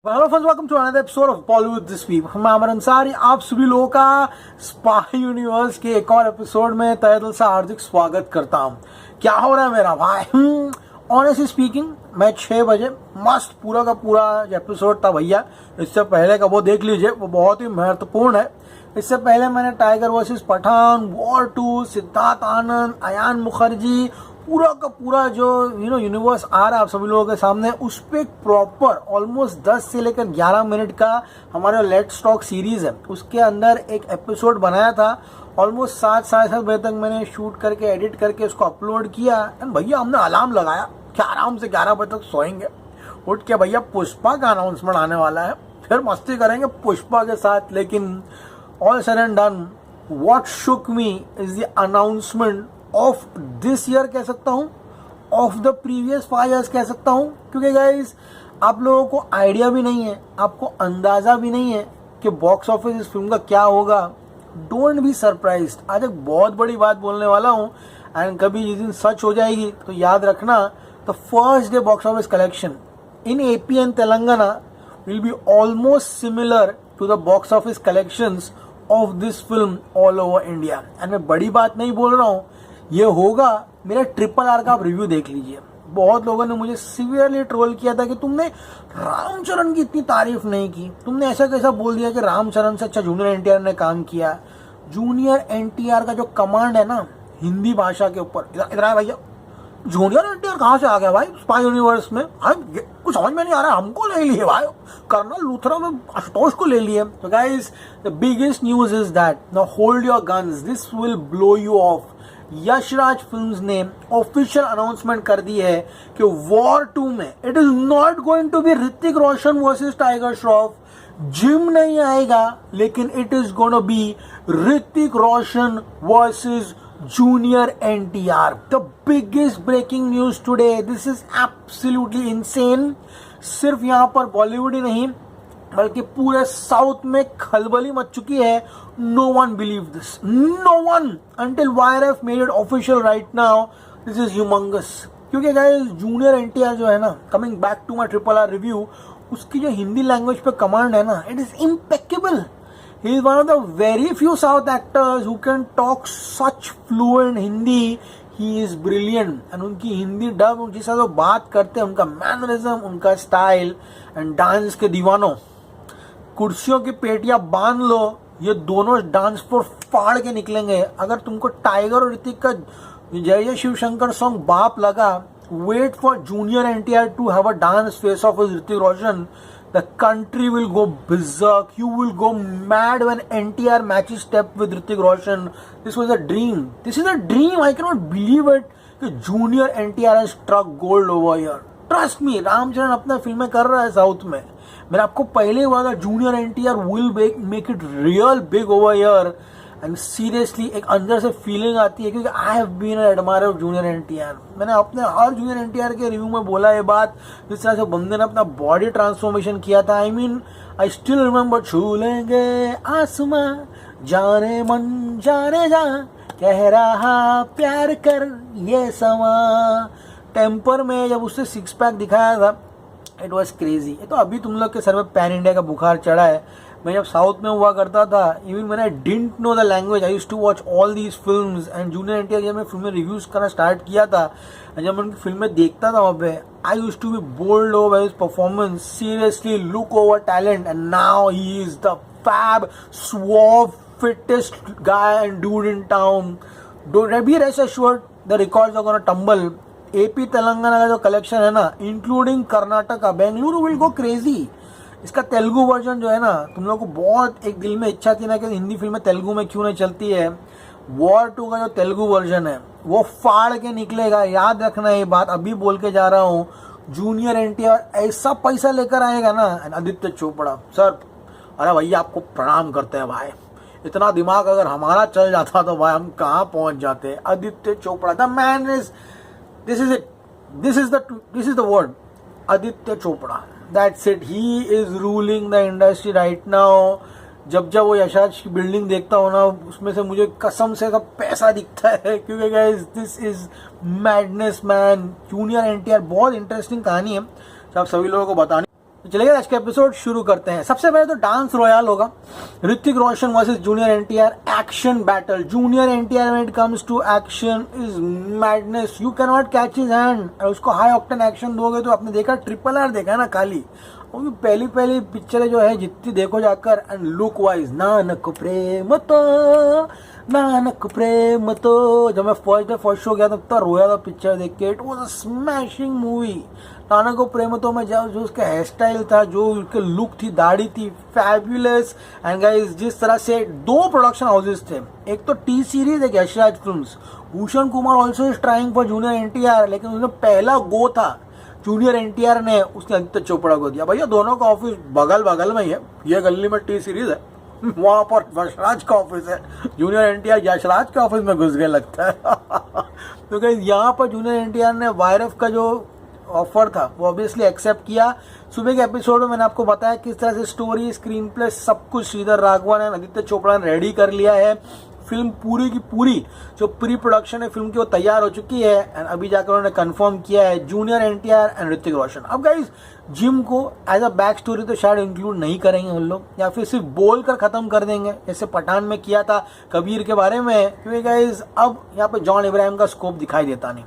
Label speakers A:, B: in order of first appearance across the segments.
A: Hello friends, welcome to another episode of Bollywood this week. मैं अमर अंसारी आप सभी लोगों का स्पाई यूनिवर्स के एक और एपिसोड में तहे दिल से हार्दिक स्वागत करता हूं। क्या हो रहा है मेरा भाई? ऑनेस्टली स्पीकिंग, मैं 6 बजे मस्त पूरा का पूरा एपिसोड था भैया, इससे पहले का वो देख लीजिए, वो बहुत ही महत्वपूर्ण है। इससे पहले मैंने Tiger versus Pathaan, War 2, Siddharth Anand, Ayan Mukherjee, पूरा का पूरा जो यूनिवर्स आ रहा है आप सभी लोगों के सामने, उस पर प्रॉपर ऑलमोस्ट 10 से लेकर 11 मिनट का हमारा लेट्स टॉक सीरीज है, उसके अंदर एक एपिसोड बनाया था। ऑलमोस्ट 7-7:30 बजे तक मैंने शूट करके एडिट करके उसको अपलोड किया। एंड भैया हमने अलार्म लगाया कि आराम से 11 बजे तक सोएंगे। उठ के भैया पुष्पा का अनाउंसमेंट आने वाला है, फिर मस्ती करेंगे पुष्पा के साथ। लेकिन all said and done, what shook me is the announcement of this year कह सकता हूं, ऑफ द प्रीवियस 5 years कह सकता हूं। क्योंकि गाइज आप लोगों को आइडिया भी नहीं है, आपको अंदाजा भी नहीं है कि बॉक्स ऑफिस इस फिल्म का क्या होगा। Don't be surprised. आज एक बहुत बड़ी बात बोलने वाला हूं, एंड कभी जिस दिन सच हो जाएगी तो याद रखना, the first day box office collection in AP and Telangana will be almost similar to the box office collections of this film all over India. And मैं बड़ी बात नहीं बोल रहा हूं, ये होगा मेरा RRR का आप रिव्यू देख लीजिए। बहुत लोगों ने मुझे सीवियरली ट्रोल किया था कि तुमने रामचरण की इतनी तारीफ नहीं की, तुमने ऐसा कैसा बोल दिया कि रामचरण से अच्छा जूनियर NTR ने काम किया। जूनियर NTR का जो कमांड है ना हिंदी भाषा के ऊपर, इधर आया भैया, जूनियर NTR कहाँ से आ गया भाई स्पाई यूनिवर्स में? कुछ समझ में नहीं आ रहा। हमको ले लिए भाई, कर्नल लूथरा में आशुतोष को ले लिए। तो guys, the biggest news is that now hold your guns, this will blow you off. Yashraj films ने ऑफिशियल अनाउंसमेंट कर दी है कि वॉर 2 में it is not going to be Hrithik Roshan versus Tiger Shroff. Jim नहीं आएगा, लेकिन it is gonna be Hrithik Roshan versus junior NTR। The biggest breaking news today, this is absolutely insane. सिर्फ यहां पर बॉलीवुड ही नहीं बल्कि पूरे साउथ में खलबली मच चुकी है। No one believe this, no one, until YRF made it official right now. This is humongous. क्योंकि गाइस जूनियर NTR जो है ना, coming back to my RRR review, उसकी जो हिंदी लैंग्वेज पे कमांड है ना, it is impeccable. He is one of the very few south actors who can talk such fluent Hindi. He is brilliant. And उनकी Hindi dub जिस तरह बात करते हैं, उनका मैनरिज्म, उनका स्टाइल एंड डांस के दीवानों, कुर्सियों की पेटियां बांध लो, ये दोनों डांस पर फाड़ के निकलेंगे। अगर तुमको टाइगर और ऋतिक का जय जय शिव शंकर सॉन्ग बाप लगा, wait for junior NTR to have a dance face off with Hrithik Roshan. The country will go berserk, you will go mad when NTR matches step with Hrithik Roshan. This was a dream, this is a dream. I can not believe it कि junior NTR has struck gold over here. Trust me, Ram Charan अपना फिल्में कर रहा है south में। मैंने आपको पहले ही बोला था junior NTR will make it real big over here. And seriously एक अंदर से फीलिंग आती है, क्योंकि I have been an admirer of junior NTR। मैंने अपने हर जूनियर NTR के रिव्यू में बोला ये बात, जिस तरह से बंदे ने अपना बॉडी ट्रांसफॉर्मेशन किया था। I mean I still remember, छू लेंगे आसमां जाने मन जाने जा, कह रहा प्यार कर ये समा। टेम्पर में जब उससे 6 पैक दिखाया था, इट वॉज क्रेजी। ये तो अभी तुम लोग के सर में पैन इंडिया का बुखार चढ़ा है। मैं जब साउथ में हुआ करता था, इवन मैंने I didn't know the language, I used to watch all these films. And junior NTR जब मैं फिल्में रिव्यूज करना स्टार्ट किया था, जब मैं उनकी फिल्में देखता था वहाँ पे, I used to be bowled over his performance. Seriously look over talent, and now he is the fab swab fittest guy and dude in town. Don't be rest assured, the records are gonna tumble. AP Telangana का जो collection है ना, including Karnataka, Bengaluru will go crazy. इसका Telugu version जो है ना, तुम लोग को बहुत एक दिल में इच्छा थी ना कि हिंदी फिल्में तेलुगु में क्यों नहीं चलती है। वॉर 2 का जो तेलुगु वर्जन है वो फाड़ के निकलेगा। याद रखना ये बात, अभी बोल के जा रहा हूँ। जूनियर NTR ऐसा पैसा लेकर आएगा ना। आदित्य चोपड़ा सर, अरे भैया आपको प्रणाम करते हैं भाई। इतना दिमाग अगर हमारा चल जाता तो भाई हम कहाँ पहुंच जाते। Aditya Chopra, the man is, this is it, this is the word, Aditya Chopra. That's it, he is ruling the industry right now. जब वो यशराज की बिल्डिंग देखता हूँ ना, उसमें से मुझे कसम से सब पैसा दिखता है। क्योंकि guys this is madness man. Junior NTR बहुत इंटरेस्टिंग कहानी है, जो आप सभी लोगों को बतानी। तो चलिए आज का एपिसोड शुरू करते हैं। सबसे पहले तो डांस रॉयल होगा, Hrithik Roshan versus junior NTR, action battle. Junior NTR when it comes to action is madness, you can not catch his hand. और उसको हाई ऑक्टेन एक्शन दोगे तो आपने देखा RRR देखा है ना खाली, वो पहली पिक्चर जो है जितनी देखो जाकर, एंड लुक वाइज नानक प्रेम तो जब मैं फर्स्ट शो गया था तब रोया था पिक्चर देख के। It was a smashing movie. नानक प्रेम तो में जो उसका हेयर स्टाइल था, जो उसके लुक थी, दाढ़ी थी, फैबुलस। एंड गाइस जिस तरह से 2 प्रोडक्शन हाउसेस थे, एक तो टी सीरीज, एक Yashraj films. Bhushan Kumar also is trying for junior NTR, लेकिन उसमें पहला गो था जूनियर एनटीआर ने, उसने आदित्य चोपड़ा को दिया। भैया दोनों का ऑफिस बगल में ही है, ये गली में टी सीरीज है, वहां पर यशराज का ऑफिस है। जूनियर एनटीआर यशराज के ऑफिस में घुस गए लगता है। तो गाइस यहाँ पर जूनियर एनटीआर ने वायरफ का जो ऑफर था वो ऑब्वियसली एक्सेप्ट किया। सुबह के एपिसोड में मैंने आपको बताया किस तरह से स्टोरी, स्क्रीन प्ले, सब कुछ श्रीधर राघवन एंड आदित्य चोपड़ा ने रेडी कर लिया है। फिल्म पूरी की पूरी जो प्री प्रोडक्शन है फिल्म की वो तैयार हो चुकी है, एंड अभी जाकर उन्होंने कंफर्म किया है जूनियर एनटीआर एंड ऋतिक रोशन। अब गाइस जिम को एज अ बैक स्टोरी तो शायद इंक्लूड नहीं करेंगे उन लोग, या फिर सिर्फ बोल कर खत्म कर देंगे जैसे पठान में किया था कबीर के बारे में, क्योंकि गाइस अब यहाँ पे जॉन इब्राहिम का स्कोप दिखाई देता नहीं।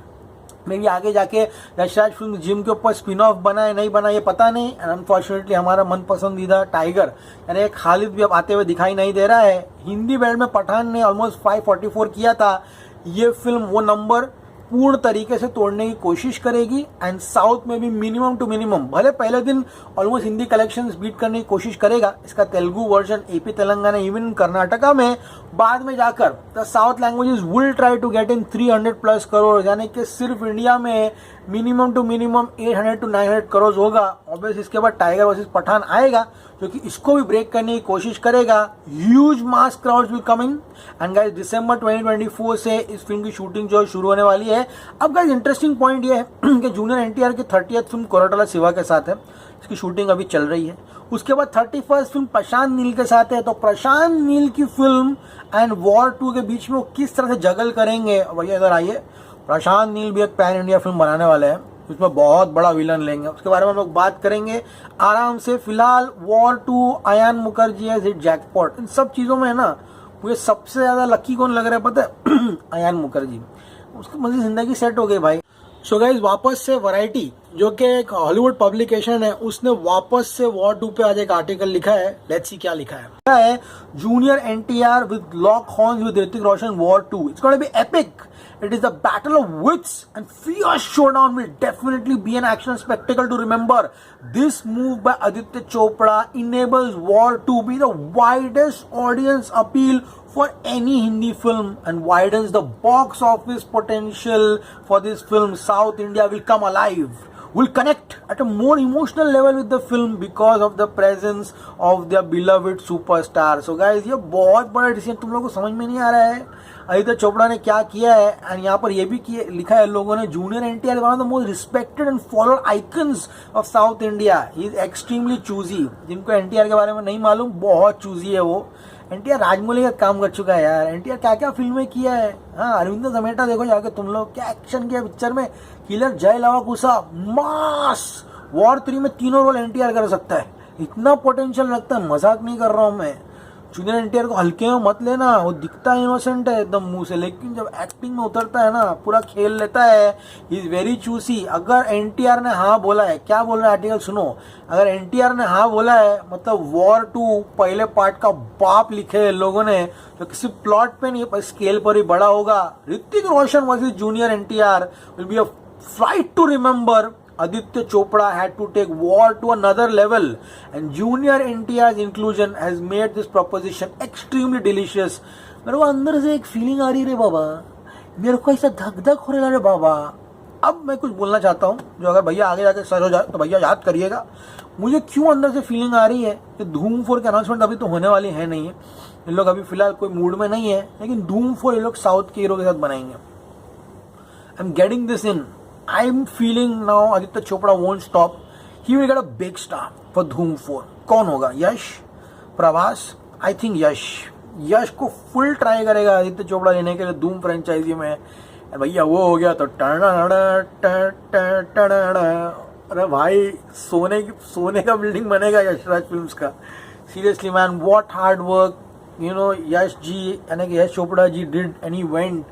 A: मेरी आगे जाके यशराज फिल्म जिम के ऊपर स्पिन ऑफ बना है नहीं बना ये पता नहीं। एंड अनफॉर्चुनेटली हमारा मन पसंदीदा टाइगर यानी खालिद भी अब आते हुए दिखाई नहीं दे रहा है। हिंदी बेल्ट में पठान ने ऑलमोस्ट 544 किया था, ये फिल्म वो नंबर पूर्ण तरीके से तोड़ने की कोशिश करेगी। एंड साउथ में भी मिनिमम टू मिनिमम, भले पहले दिन ऑलमोस्ट हिंदी कलेक्शंस बीट करने की कोशिश करेगा, इसका Telugu version AP Telangana even Karnataka में बाद में जाकर the south languages will try to get in 300+ crore, यानी कि सिर्फ इंडिया में minimum to minimum 800 to 900 crore होगा। ऑब्वियसली इसके बाद टाइगर वर्सेस पठान आएगा जो कि इसको भी ब्रेक करने की कोशिश करेगा। Huge mass crowds will come in. And guys December 2024 से इस फिल्म की शूटिंग जो शुरू होने वाली है। अब गाइस इंटरेस्टिंग पॉइंट ये है कि जूनियर एनटीआर की 30th फिल्म कोरटला शिवा के साथ है, इसकी शूटिंग अभी चल रही है। उसके बाद 31st फिल्म प्रशांत नील के साथ है, तो प्रशांत नील की फिल्म एंड वॉर 2 के बीच में वो किस तरह से जगल करेंगे। भैया इधर आइए, प्रशांत नील भी एक पैन इंडिया फिल्म बनाने वाले हैं, उसमें बहुत बड़ा विलन लेंगे, उसके बारे में हम लोग बात करेंगे आराम से। फिलहाल वॉर 2, अयान मुखर्जी है हिट जैकपॉट, इन सब चीज़ों में है ना मुझे सबसे ज़्यादा लकी कौन लग रहा है पता है? अयान मुखर्जी, उसकी मतलब जिंदगी सेट हो गई भाई। सो गाइस वापस से वैरायटी जो कि एक हॉलीवुड पब्लिकेशन है उसने वापस से वॉर 2 पे आज एक आर्टिकल लिखा है। लेट्स सी क्या लिखा है। Junior NTR with lock horns with Hrithik Roshan war 2, it's gonna be epic. It is the battle of wits and fierce showdown will definitely be an action spectacle to remember. This move by Aditya Chopra enables War to be the widest audience appeal for any Hindi film and widens the box office potential for this film. South India will come alive, will connect at a more emotional level with the film because of the presence of their beloved superstar. So guys, ये बहुत बड़ा decision तुम लोगों को समझ में नहीं आ रहा है आदित्य चोपड़ा ने क्या किया है। एंड यहाँ पर ये भी लिखा है लोगों ने, junior NTR one of the most respected and followed icons of south India, he is extremely choosy. जिनको एनटीआर के बारे में नहीं मालूम, बहुत चूजी है वो। एनटीआर राजमौली का काम कर चुका है यार, एनटीआर क्या क्या फिल्में किया है। हाँ, अरविंद समेटा देखो जाके तुम लोग, क्या एक्शन किया पिक्चर में। किलर, जय लवा कुसा, मास। वॉर 3 में तीनों रोल एनटीआर कर सकता है, इतना पोटेंशियल लगता है, मजाक नहीं कर रहा हूँ मैं। जूनियर एनटीआर को हल्के में मत लेना, वो दिखता है इनोसेंट है एकदम मुंह से, लेकिन जब एक्टिंग में उतरता है ना पूरा खेल लेता है। ही इज वेरी चूसी। अगर एनटीआर ने हाँ बोला है, क्या बोल रहा है आर्टिकल सुनो, अगर एनटीआर ने हाँ बोला है मतलब वॉर 2 पहले पार्ट का बाप लिखे है लोगों ने, तो किसी प्लॉट पे नहीं पर स्केल पर ही बड़ा होगा। Hrithik Roshan versus junior NTR will be a fight to remember. Aditya Chopra had to take war to another level and Junior NTR's inclusion has made this proposition extremely delicious. मेरे को अंदर से एक फीलिंग आ रही है बाबा, मेरे को ऐसा धक धक हो रहा है बाबा। अब मैं कुछ बोलना चाहता हूँ जो अगर भैया आगे जाके सर हो जाए तो भैया याद करिएगा। मुझे क्यों अंदर से फीलिंग आ रही है कि धूम 4 की अनाउंसमेंट अभी तो होने वाली है नहीं है, इन लोग अभी फिलहाल कोई मूड में नहीं है, लेकिन धूम 4 ये लोग साउथ के हीरो के साथ बनाएंगे। I am getting this in, I'm feeling now Aditya Chopra won't stop. He will get a big star for Dhoom 4. कौन होगा? यश, प्रभास? I think यश को फुल ट्राई करेगा आदित्य चोपड़ा लेने के लिए धूम फ्रेंचाइजी में। भैया वो हो गया तो अरे भाई सोने का बिल्डिंग बनेगा यशराज फिल्म्स का. Seriously man, what hard work Yash ji यानी कि Yash Chopra ji did and he went.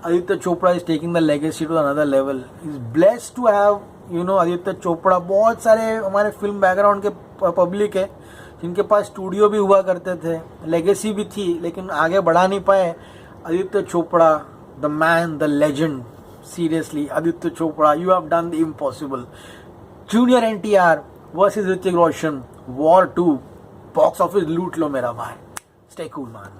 A: Aditya Chopra is taking the legacy to another level. Is blessed to have Aditya Chopra. बहुत सारे हमारे फिल्म बैकग्राउंड के पब्लिक है जिनके पास स्टूडियो भी हुआ करते थे, लेगेसी भी थी, लेकिन आगे बढ़ा नहीं पाए. Aditya Chopra, the man, the legend. Seriously Aditya Chopra, you have done the impossible. Junior NTR versus Hrithik Roshan, war 2. Box office लूट लो मेरा भाई. Stay cool man.